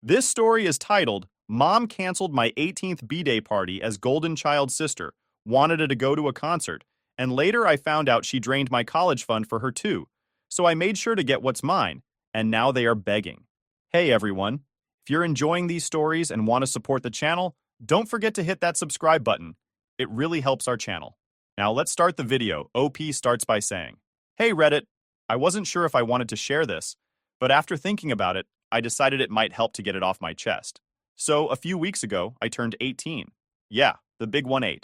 This story is titled, Mom Canceled My 18th B-Day Party as Golden Child's Sister, Wanted to go to a concert, and later I found out she drained my college fund for her too. So I made sure to get what's mine, and now they are begging. Hey everyone, if you're enjoying these stories and want to support the channel, don't forget to hit that subscribe button. It really helps our channel. Now let's start the video. OP starts by saying, Hey Reddit, I wasn't sure if I wanted to share this, but after thinking about it, I decided it might help to get it off my chest. So, a few weeks ago, I turned 18. Yeah, the big 1-8.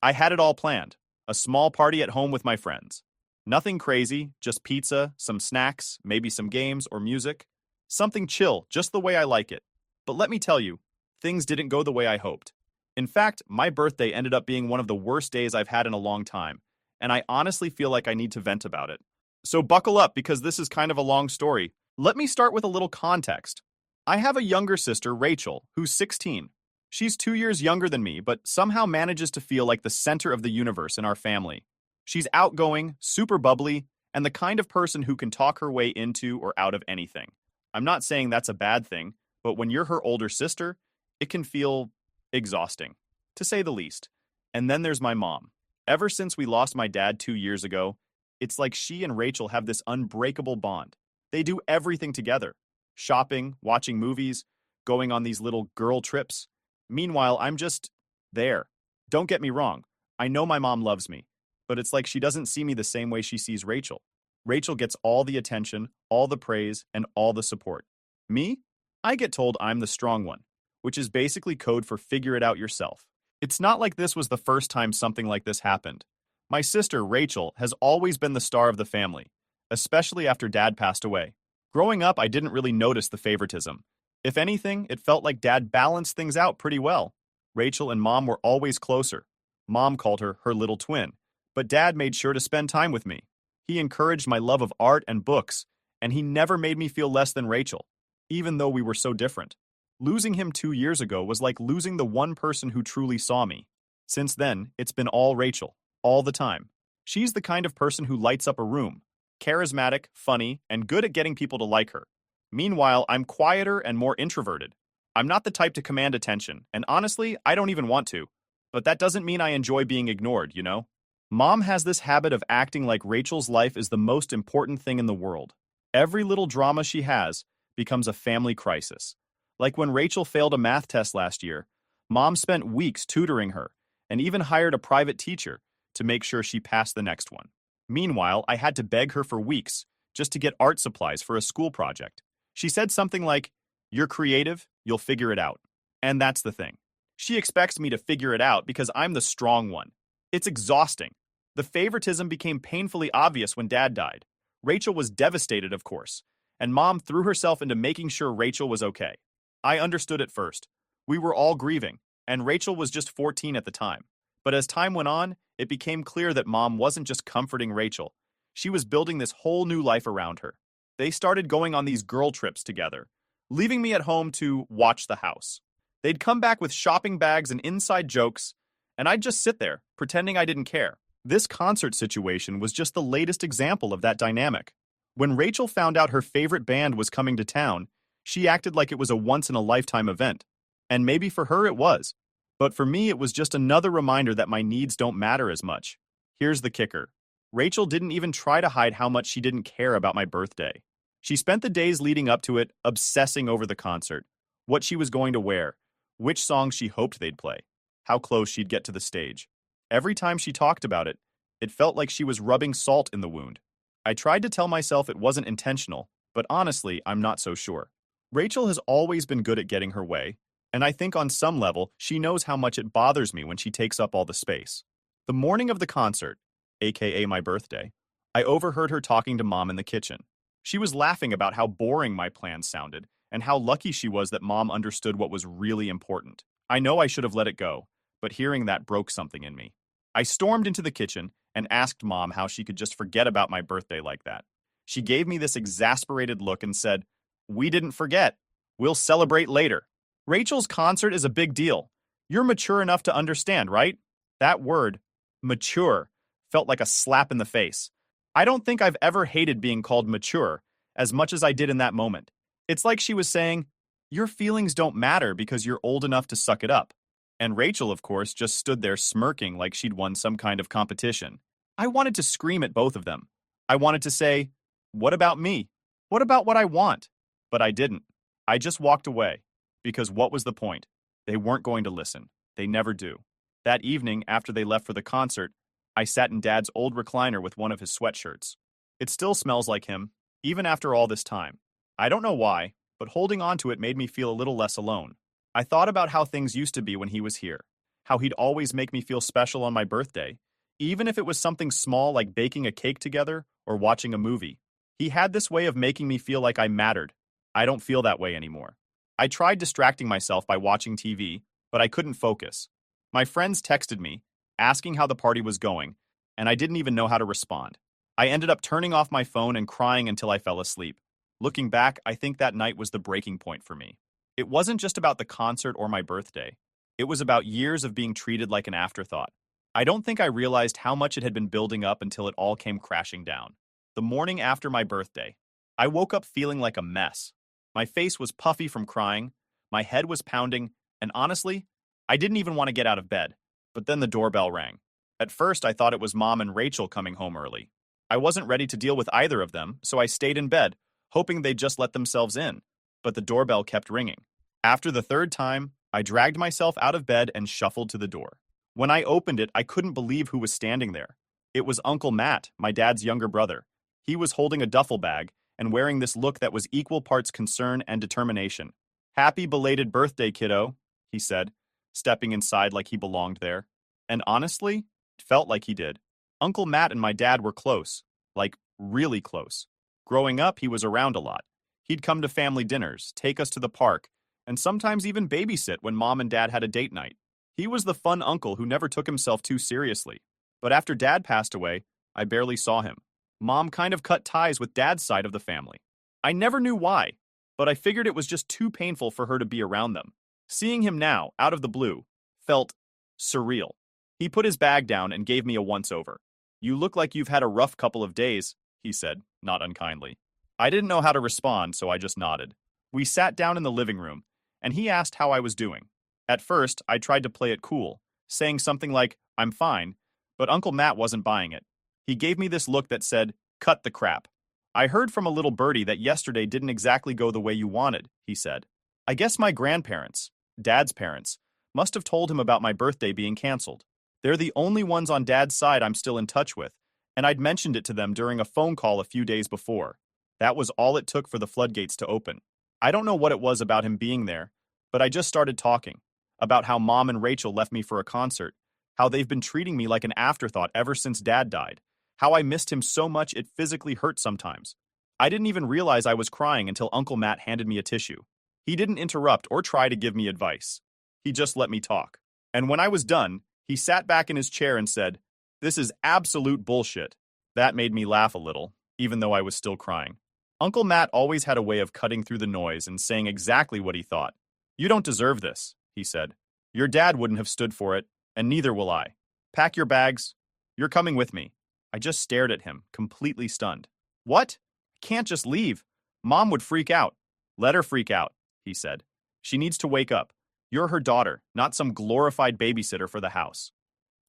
I had it all planned. A small party at home with my friends. Nothing crazy, just pizza, some snacks, maybe some games or music. Something chill, just the way I like it. But let me tell you, things didn't go the way I hoped. In fact, my birthday ended up being one of the worst days I've had in a long time, and I honestly feel like I need to vent about it. So buckle up because this is kind of a long story. Let me start with a little context. I have a younger sister, Rachel, who's 16. She's 2 years younger than me, but somehow manages to feel like the center of the universe in our family. She's outgoing, super bubbly, and the kind of person who can talk her way into or out of anything. I'm not saying that's a bad thing, but when you're her older sister, it can feel exhausting, to say the least. And then there's my mom. Ever since we lost my dad 2 years ago, it's like she and Rachel have this unbreakable bond. They do everything together. Shopping, watching movies, going on these little girl trips. Meanwhile, I'm just there. Don't get me wrong. I know my mom loves me, but it's like she doesn't see me the same way she sees Rachel. Rachel gets all the attention, all the praise, and all the support. Me? I get told I'm the strong one, which is basically code for figure it out yourself. It's not like this was the first time something like this happened. My sister, Rachel, has always been the star of the family, especially after Dad passed away. Growing up, I didn't really notice the favoritism. If anything, it felt like Dad balanced things out pretty well. Rachel and Mom were always closer. Mom called her her little twin, but Dad made sure to spend time with me. He encouraged my love of art and books, and he never made me feel less than Rachel, even though we were so different. Losing him 2 years ago was like losing the one person who truly saw me. Since then, it's been all Rachel, all the time. She's the kind of person who lights up a room. Charismatic, funny, and good at getting people to like her. Meanwhile, I'm quieter and more introverted. I'm not the type to command attention, and honestly, I don't even want to. But that doesn't mean I enjoy being ignored, you know? Mom has this habit of acting like Rachel's life is the most important thing in the world. Every little drama she has becomes a family crisis. Like when Rachel failed a math test last year, Mom spent weeks tutoring her and even hired a private teacher to make sure she passed the next one. Meanwhile, I had to beg her for weeks just to get art supplies for a school project. She said something like, You're creative, you'll figure it out. And that's the thing. She expects me to figure it out because I'm the strong one. It's exhausting. The favoritism became painfully obvious when Dad died. Rachel was devastated, of course, and Mom threw herself into making sure Rachel was okay. I understood at first. We were all grieving, and Rachel was just 14 at the time. But as time went on, it became clear that Mom wasn't just comforting Rachel. She was building this whole new life around her. They started going on these girl trips together, leaving me at home to watch the house. They'd come back with shopping bags and inside jokes, and I'd just sit there, pretending I didn't care. This concert situation was just the latest example of that dynamic. When Rachel found out her favorite band was coming to town, she acted like it was a once-in-a-lifetime event. And maybe for her it was. But for me, it was just another reminder that my needs don't matter as much. Here's the kicker. Rachel didn't even try to hide how much she didn't care about my birthday. She spent the days leading up to it obsessing over the concert, what she was going to wear, which songs she hoped they'd play, how close she'd get to the stage. Every time she talked about it, it felt like she was rubbing salt in the wound. I tried to tell myself it wasn't intentional, but honestly, I'm not so sure. Rachel has always been good at getting her way, and I think on some level, she knows how much it bothers me when she takes up all the space. The morning of the concert, aka my birthday, I overheard her talking to Mom in the kitchen. She was laughing about how boring my plans sounded, and how lucky she was that Mom understood what was really important. I know I should have let it go, but hearing that broke something in me. I stormed into the kitchen and asked Mom how she could just forget about my birthday like that. She gave me this exasperated look and said, We didn't forget. We'll celebrate later. Rachel's concert is a big deal. You're mature enough to understand, right? That word, mature, felt like a slap in the face. I don't think I've ever hated being called mature as much as I did in that moment. It's like she was saying, Your feelings don't matter because you're old enough to suck it up. And Rachel, of course, just stood there smirking like she'd won some kind of competition. I wanted to scream at both of them. I wanted to say, "What about me? What about what I want?" But I didn't. I just walked away. Because what was the point? They weren't going to listen. They never do. That evening, after they left for the concert, I sat in Dad's old recliner with one of his sweatshirts. It still smells like him, even after all this time. I don't know why, but holding on to it made me feel a little less alone. I thought about how things used to be when he was here, how he'd always make me feel special on my birthday, even if it was something small like baking a cake together or watching a movie. He had this way of making me feel like I mattered. I don't feel that way anymore. I tried distracting myself by watching TV, but I couldn't focus. My friends texted me, asking how the party was going, and I didn't even know how to respond. I ended up turning off my phone and crying until I fell asleep. Looking back, I think that night was the breaking point for me. It wasn't just about the concert or my birthday. It was about years of being treated like an afterthought. I don't think I realized how much it had been building up until it all came crashing down. The morning after my birthday, I woke up feeling like a mess. My face was puffy from crying, my head was pounding, and honestly, I didn't even want to get out of bed. But then the doorbell rang. At first, I thought it was Mom and Rachel coming home early. I wasn't ready to deal with either of them, so I stayed in bed, hoping they'd just let themselves in. But the doorbell kept ringing. After the third time, I dragged myself out of bed and shuffled to the door. When I opened it, I couldn't believe who was standing there. It was Uncle Matt, my dad's younger brother. He was holding a duffel bag and wearing this look that was equal parts concern and determination. "Happy belated birthday, kiddo," he said, stepping inside like he belonged there. And honestly, it felt like he did. Uncle Matt and my dad were close, like really close. Growing up, he was around a lot. He'd come to family dinners, take us to the park, and sometimes even babysit when Mom and Dad had a date night. He was the fun uncle who never took himself too seriously. But after Dad passed away, I barely saw him. Mom kind of cut ties with Dad's side of the family. I never knew why, but I figured it was just too painful for her to be around them. Seeing him now, out of the blue, felt surreal. He put his bag down and gave me a once-over. "You look like you've had a rough couple of days," he said, not unkindly. I didn't know how to respond, so I just nodded. We sat down in the living room, and he asked how I was doing. At first, I tried to play it cool, saying something like, "I'm fine," but Uncle Matt wasn't buying it. He gave me this look that said, "Cut the crap." "I heard from a little birdie that yesterday didn't exactly go the way you wanted," he said. I guess my grandparents, Dad's parents, must have told him about my birthday being canceled. They're the only ones on Dad's side I'm still in touch with, and I'd mentioned it to them during a phone call a few days before. That was all it took for the floodgates to open. I don't know what it was about him being there, but I just started talking about how Mom and Rachel left me for a concert, how they've been treating me like an afterthought ever since Dad died, how I missed him so much it physically hurt sometimes. I didn't even realize I was crying until Uncle Matt handed me a tissue. He didn't interrupt or try to give me advice. He just let me talk. And when I was done, he sat back in his chair and said, "This is absolute bullshit." That made me laugh a little, even though I was still crying. Uncle Matt always had a way of cutting through the noise and saying exactly what he thought. "You don't deserve this," he said. "Your dad wouldn't have stood for it, and neither will I. Pack your bags. You're coming with me." I just stared at him, completely stunned. "What? I can't just leave. Mom would freak out." "Let her freak out," he said. "She needs to wake up. You're her daughter, not some glorified babysitter for the house."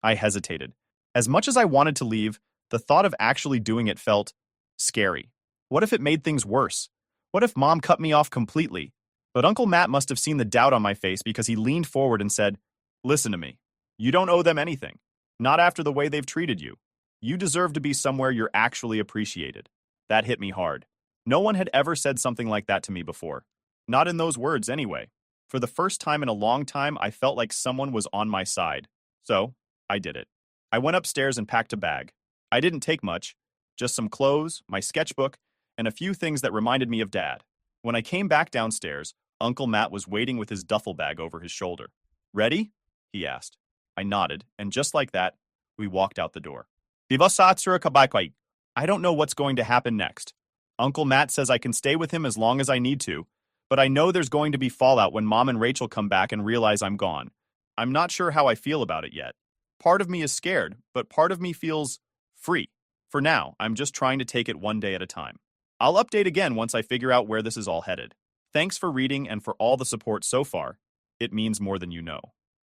I hesitated. As much as I wanted to leave, the thought of actually doing it felt scary. What if it made things worse? What if Mom cut me off completely? But Uncle Matt must have seen the doubt on my face because he leaned forward and said, "Listen to me. You don't owe them anything. Not after the way they've treated you. You deserve to be somewhere you're actually appreciated." That hit me hard. No one had ever said something like that to me before. Not in those words, anyway. For the first time in a long time, I felt like someone was on my side. So, I did it. I went upstairs and packed a bag. I didn't take much, just some clothes, my sketchbook, and a few things that reminded me of Dad. When I came back downstairs, Uncle Matt was waiting with his duffel bag over his shoulder. "Ready?" he asked. I nodded, and just like that, we walked out the door. I don't know what's going to happen next. Uncle Matt says I can stay with him as long as I need to, but I know there's going to be fallout when Mom and Rachel come back and realize I'm gone. I'm not sure how I feel about it yet. Part of me is scared, but part of me feels free. For now, I'm just trying to take it one day at a time. I'll update again once I figure out where this is all headed. Thanks for reading and for all the support so far. It means more than you know.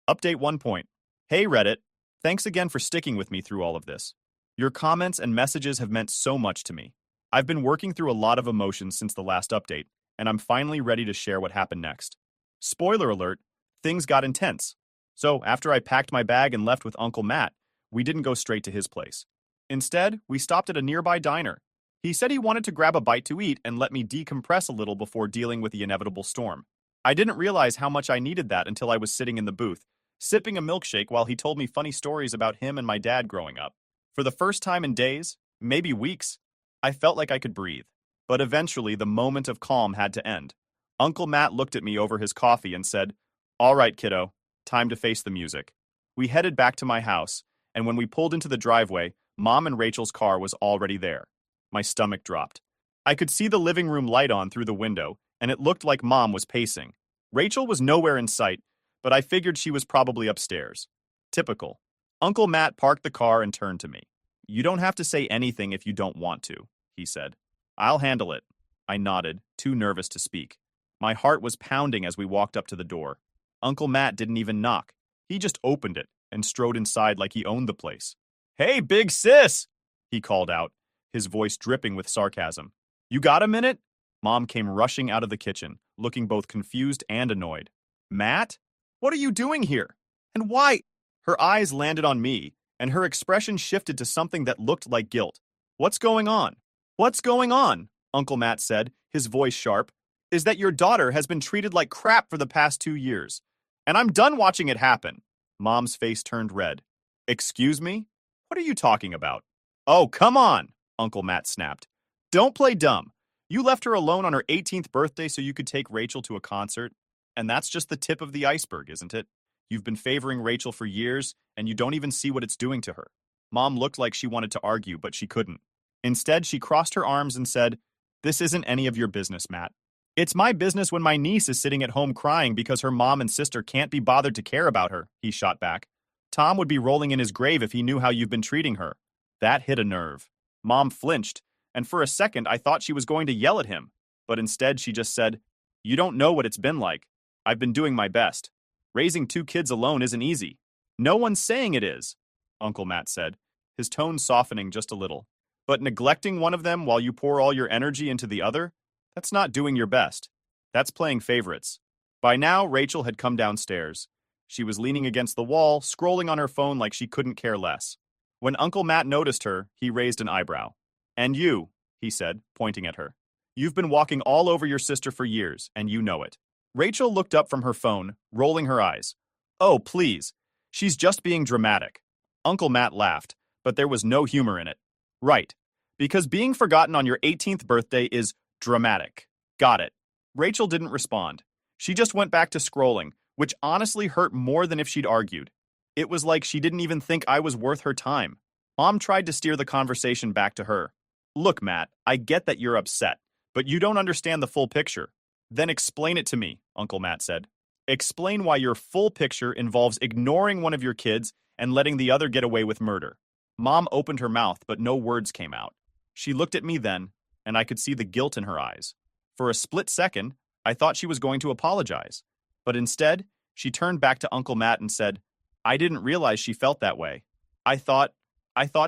Update 1 point. Hey Reddit, thanks again for sticking with me through all of this. Your comments and messages have meant so much to me. I've been working through a lot of emotions since the last update, and I'm finally ready to share what happened next. Spoiler alert, things got intense. So after I packed my bag and left with Uncle Matt, we didn't go straight to his place. Instead, we stopped at a nearby diner. He said he wanted to grab a bite to eat and let me decompress a little before dealing with the inevitable storm. I didn't realize how much I needed that until I was sitting in the booth, sipping a milkshake while he told me funny stories about him and my dad growing up. For the first time in days, maybe weeks, I felt like I could breathe. But eventually, the moment of calm had to end. Uncle Matt looked at me over his coffee and said, "All right, kiddo, time to face the music." We headed back to my house, and when we pulled into the driveway, Mom and Rachel's car was already there. My stomach dropped. I could see the living room light on through the window, and it looked like Mom was pacing. Rachel was nowhere in sight, but I figured she was probably upstairs. Typical. Uncle Matt parked the car and turned to me. "You don't have to say anything if you don't want to," he said. "I'll handle it." I nodded, too nervous to speak. My heart was pounding as we walked up to the door. Uncle Matt didn't even knock. He just opened it and strode inside like he owned the place. "Hey, big sis!" he called out, his voice dripping with sarcasm. "You got a minute?" Mom came rushing out of the kitchen, looking both confused and annoyed. "Matt? What are you doing here? And why?" Her eyes landed on me, and her expression shifted to something that looked like guilt. "What's going on?" "What's going on?" Uncle Matt said, his voice sharp, "is that your daughter has been treated like crap for the past 2 years. And I'm done watching it happen." Mom's face turned red. "Excuse me? What are you talking about?" "Oh, come on," Uncle Matt snapped. "Don't play dumb. You left her alone on her 18th birthday so you could take Rachel to a concert. And that's just the tip of the iceberg, isn't it? You've been favoring Rachel for years, and you don't even see what it's doing to her." Mom looked like she wanted to argue, but she couldn't. Instead, she crossed her arms and said, "This isn't any of your business, Matt. It's my business when my niece is sitting at home crying because her mom and sister can't be bothered to care about her," he shot back. "Tom would be rolling in his grave if he knew how you've been treating her." That hit a nerve. Mom flinched, and for a second I thought she was going to yell at him, but instead she just said, "You don't know what it's been like. I've been doing my best. Raising 2 kids alone isn't easy." "No one's saying it is," Uncle Matt said, his tone softening just a little. "But neglecting one of them while you pour all your energy into the other? That's not doing your best. That's playing favorites." By now, Rachel had come downstairs. She was leaning against the wall, scrolling on her phone like she couldn't care less. When Uncle Matt noticed her, he raised an eyebrow. "And you," he said, pointing at her. "You've been walking all over your sister for years, and you know it." Rachel looked up from her phone, rolling her eyes. "Oh, please. She's just being dramatic." Uncle Matt laughed, but there was no humor in it. "Right. Because being forgotten on your 18th birthday is dramatic. Got it." Rachel didn't respond. She just went back to scrolling, which honestly hurt more than if she'd argued. It was like she didn't even think I was worth her time. Mom tried to steer the conversation back to her. "Look, Matt, I get that you're upset, but you don't understand the full picture." "Then explain it to me," Uncle Matt said. "Explain why your full picture involves ignoring one of your kids and letting the other get away with murder." Mom opened her mouth, but no words came out. She looked at me then, and I could see the guilt in her eyes. For a split second, I thought she was going to apologize. But instead, she turned back to Uncle Matt and said, "I didn't realize she felt that way. I thought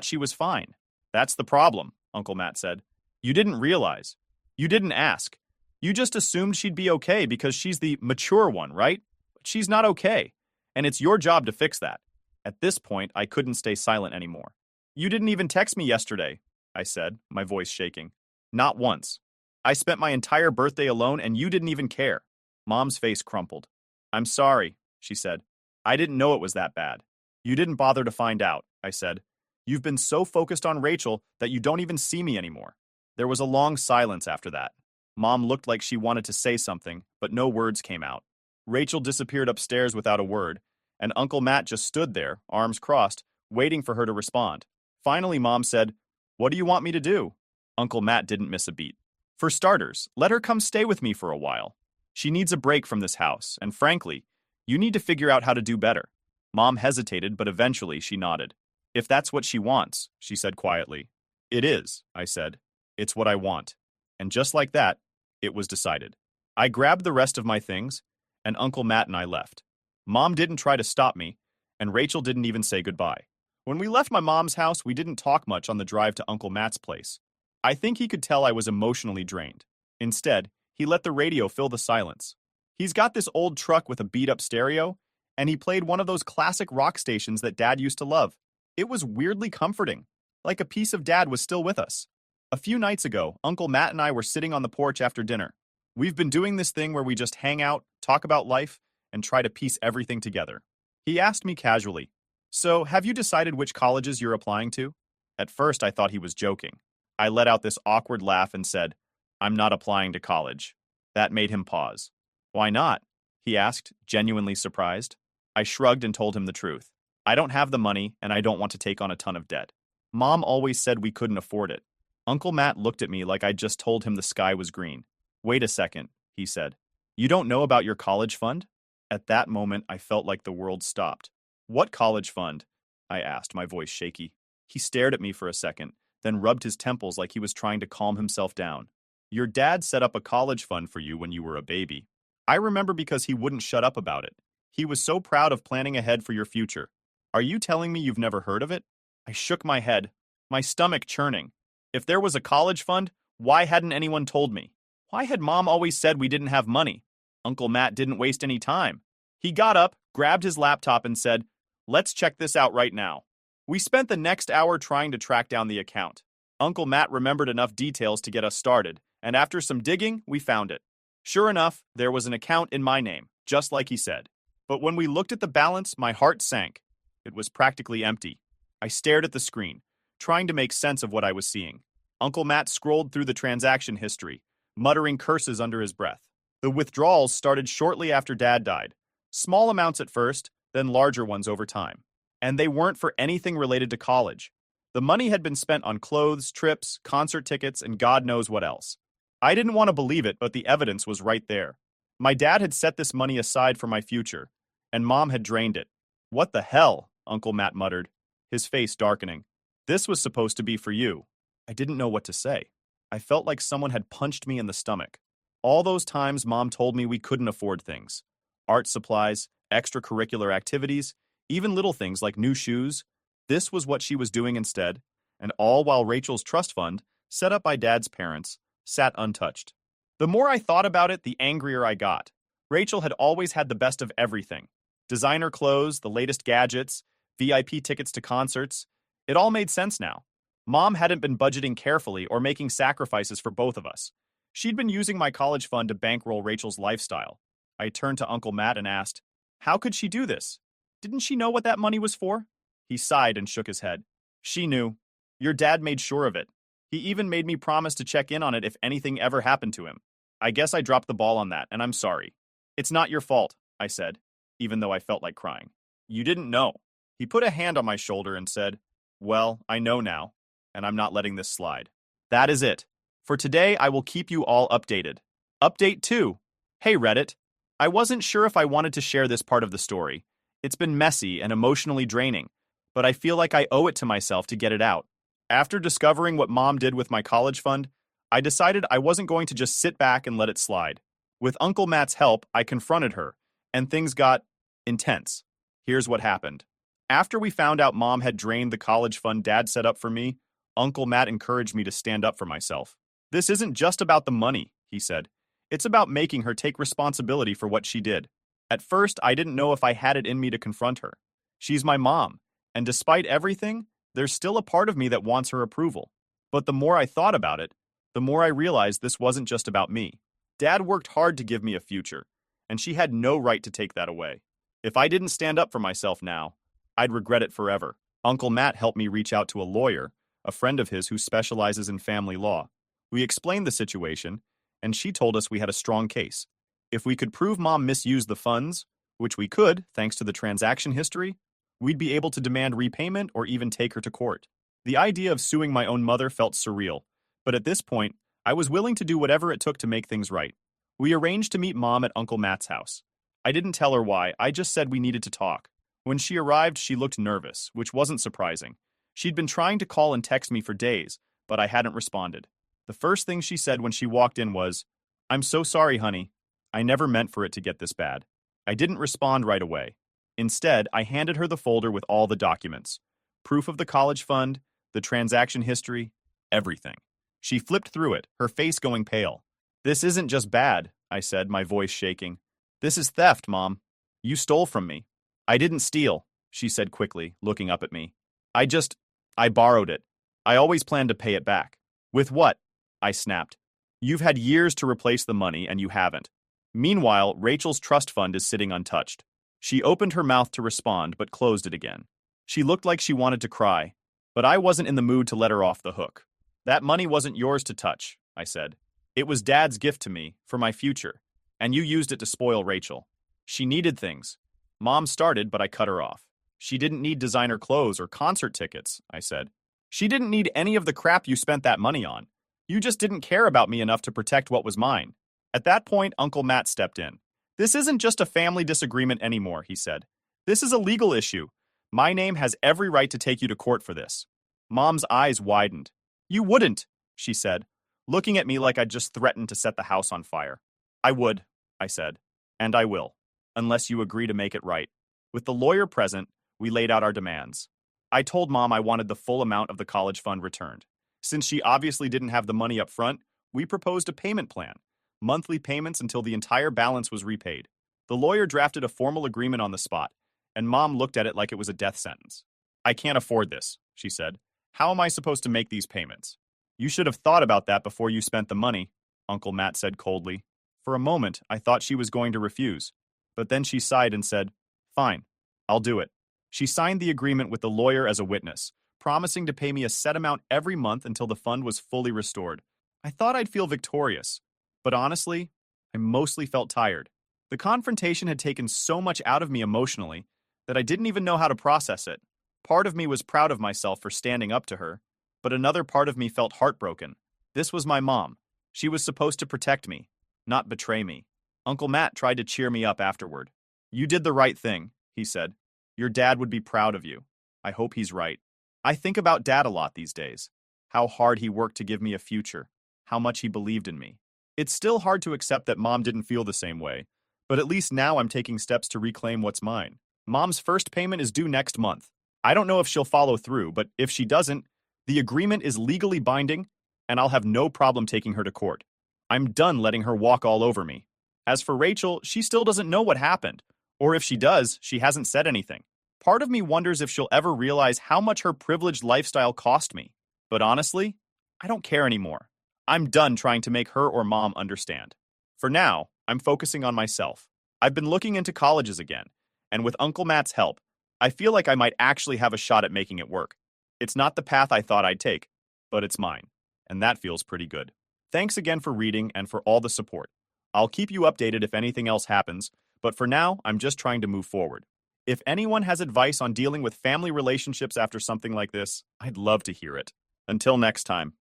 she was fine." "That's the problem," Uncle Matt said. "You didn't realize. You didn't ask. You just assumed she'd be okay because she's the mature one, right? But she's not okay, and it's your job to fix that." At this point, I couldn't stay silent anymore. "You didn't even text me yesterday," I said, my voice shaking. "Not once. I spent my entire birthday alone and you didn't even care." Mom's face crumpled. "I'm sorry," she said. "I didn't know it was that bad." "You didn't bother to find out," I said. "You've been so focused on Rachel that you don't even see me anymore." There was a long silence after that. Mom looked like she wanted to say something, but no words came out. Rachel disappeared upstairs without a word, and Uncle Matt just stood there, arms crossed, waiting for her to respond. Finally, Mom said, "What do you want me to do?" Uncle Matt didn't miss a beat. "For starters, let her come stay with me for a while. She needs a break from this house, and frankly, you need to figure out how to do better." Mom hesitated, but eventually she nodded. "If that's what she wants," she said quietly. "It is," I said. "It's what I want." And just like that, it was decided. I grabbed the rest of my things, and Uncle Matt and I left. Mom didn't try to stop me, and Rachel didn't even say goodbye. When we left my mom's house, we didn't talk much on the drive to Uncle Matt's place. I think he could tell I was emotionally drained. Instead, he let the radio fill the silence. He's got this old truck with a beat-up stereo, and he played one of those classic rock stations that Dad used to love. It was weirdly comforting, like a piece of Dad was still with us. A few nights ago, Uncle Matt and I were sitting on the porch after dinner. We've been doing this thing where we just hang out, talk about life, and try to piece everything together. He asked me casually, "So, have you decided which colleges you're applying to?" At first, I thought he was joking. I let out this awkward laugh and said, "I'm not applying to college." That made him pause. "Why not?" he asked, genuinely surprised. I shrugged and told him the truth. I don't have the money, and I don't want to take on a ton of debt. Mom always said we couldn't afford it. Uncle Matt looked at me like I'd just told him the sky was green. "Wait a second," he said. "You don't know about your college fund?" At that moment, I felt like the world stopped. "What college fund?" I asked, my voice shaky. He stared at me for a second, then rubbed his temples like he was trying to calm himself down. "Your dad set up a college fund for you when you were a baby. I remember because he wouldn't shut up about it. He was so proud of planning ahead for your future. Are you telling me you've never heard of it?" I shook my head, my stomach churning. If there was a college fund, why hadn't anyone told me? Why had Mom always said we didn't have money? Uncle Matt didn't waste any time. He got up, grabbed his laptop, and said, "Let's check this out right now." We spent the next hour trying to track down the account. Uncle Matt remembered enough details to get us started, and after some digging, we found it. Sure enough, there was an account in my name, just like he said. But when we looked at the balance, my heart sank. It was practically empty. I stared at the screen, trying to make sense of what I was seeing. Uncle Matt scrolled through the transaction history, muttering curses under his breath. The withdrawals started shortly after Dad died. Small amounts at first, then larger ones over time. And they weren't for anything related to college. The money had been spent on clothes, trips, concert tickets, and God knows what else. I didn't want to believe it, but the evidence was right there. My dad had set this money aside for my future, and Mom had drained it. "What the hell?" Uncle Matt muttered, his face darkening. "This was supposed to be for you." I didn't know what to say. I felt like someone had punched me in the stomach. All those times Mom told me we couldn't afford things. Art supplies, extracurricular activities, even little things like new shoes. This was what she was doing instead, and all while Rachel's trust fund, set up by Dad's parents, sat untouched. The more I thought about it, the angrier I got. Rachel had always had the best of everything. Designer clothes, the latest gadgets, VIP tickets to concerts. It all made sense now. Mom hadn't been budgeting carefully or making sacrifices for both of us. She'd been using my college fund to bankroll Rachel's lifestyle. I turned to Uncle Matt and asked, "How could she do this? Didn't she know what that money was for?" He sighed and shook his head. "She knew. Your dad made sure of it. He even made me promise to check in on it if anything ever happened to him. I guess I dropped the ball on that, and I'm sorry." "It's not your fault," I said, even though I felt like crying. "You didn't know." He put a hand on my shoulder and said, "Well, I know now, and I'm not letting this slide. That is it. For today, I will keep you all updated." Update 2. Hey Reddit. I wasn't sure if I wanted to share this part of the story. It's been messy and emotionally draining, but I feel like I owe it to myself to get it out. After discovering what Mom did with my college fund, I decided I wasn't going to just sit back and let it slide. With Uncle Matt's help, I confronted her, and things got intense. Here's what happened. After we found out Mom had drained the college fund Dad set up for me, Uncle Matt encouraged me to stand up for myself. "This isn't just about the money," he said. "It's about making her take responsibility for what she did." At first, I didn't know if I had it in me to confront her. She's my mom, and despite everything, there's still a part of me that wants her approval. But the more I thought about it, the more I realized this wasn't just about me. Dad worked hard to give me a future, and she had no right to take that away. If I didn't stand up for myself now, I'd regret it forever. Uncle Matt helped me reach out to a lawyer, a friend of his who specializes in family law. We explained the situation, and she told us we had a strong case. If we could prove Mom misused the funds, which we could thanks to the transaction history, we'd be able to demand repayment or even take her to court. The idea of suing my own mother felt surreal, but at this point, I was willing to do whatever it took to make things right. We arranged to meet Mom at Uncle Matt's house. I didn't tell her why, I just said we needed to talk. When she arrived, she looked nervous, which wasn't surprising. She'd been trying to call and text me for days, but I hadn't responded. The first thing she said when she walked in was, "I'm so sorry, honey. I never meant for it to get this bad. I didn't respond right away. Instead, I handed her the folder with all the documents. Proof of the college fund, the transaction history, everything. She flipped through it, her face going pale. "This isn't just bad," I said, my voice shaking. "This is theft, Mom. You stole from me." "I didn't steal," she said quickly, looking up at me. I borrowed it. I always planned to pay it back." "With what?" I snapped. "You've had years to replace the money, and you haven't." Meanwhile, Rachel's trust fund is sitting untouched. She opened her mouth to respond, but closed it again. She looked like she wanted to cry, but I wasn't in the mood to let her off the hook. "That money wasn't yours to touch," I said. "It was Dad's gift to me, for my future, and you used it to spoil Rachel. She needed things." Mom started, but I cut her off. "She didn't need designer clothes or concert tickets," I said. "She didn't need any of the crap you spent that money on. You just didn't care about me enough to protect what was mine." At that point, Uncle Matt stepped in. "This isn't just a family disagreement anymore," he said. "This is a legal issue. My name has every right to take you to court for this." Mom's eyes widened. "You wouldn't," she said, looking at me like I'd just threatened to set the house on fire. "I would," I said, "and I will, unless you agree to make it right." With the lawyer present, we laid out our demands. I told Mom I wanted the full amount of the college fund returned. Since she obviously didn't have the money up front, we proposed a payment plan, monthly payments until the entire balance was repaid. The lawyer drafted a formal agreement on the spot, and Mom looked at it like it was a death sentence. "I can't afford this," she said. "How am I supposed to make these payments?" "You should have thought about that before you spent the money," Uncle Matt said coldly. For a moment, I thought she was going to refuse, but then she sighed and said, "Fine, I'll do it." She signed the agreement with the lawyer as a witness, promising to pay me a set amount every month until the fund was fully restored. I thought I'd feel victorious, but honestly, I mostly felt tired. The confrontation had taken so much out of me emotionally that I didn't even know how to process it. Part of me was proud of myself for standing up to her, but another part of me felt heartbroken. This was my mom. She was supposed to protect me, not betray me. Uncle Matt tried to cheer me up afterward. "You did the right thing," he said. "Your dad would be proud of you." I hope he's right. I think about Dad a lot these days. How hard he worked to give me a future. How much he believed in me. It's still hard to accept that Mom didn't feel the same way, but at least now I'm taking steps to reclaim what's mine. Mom's first payment is due next month. I don't know if she'll follow through, but if she doesn't, the agreement is legally binding, and I'll have no problem taking her to court. I'm done letting her walk all over me. As for Rachel, she still doesn't know what happened, or if she does, she hasn't said anything. Part of me wonders if she'll ever realize how much her privileged lifestyle cost me. But honestly, I don't care anymore. I'm done trying to make her or Mom understand. For now, I'm focusing on myself. I've been looking into colleges again, and with Uncle Matt's help, I feel like I might actually have a shot at making it work. It's not the path I thought I'd take, but it's mine, and that feels pretty good. Thanks again for reading and for all the support. I'll keep you updated if anything else happens, but for now, I'm just trying to move forward. If anyone has advice on dealing with family relationships after something like this, I'd love to hear it. Until next time.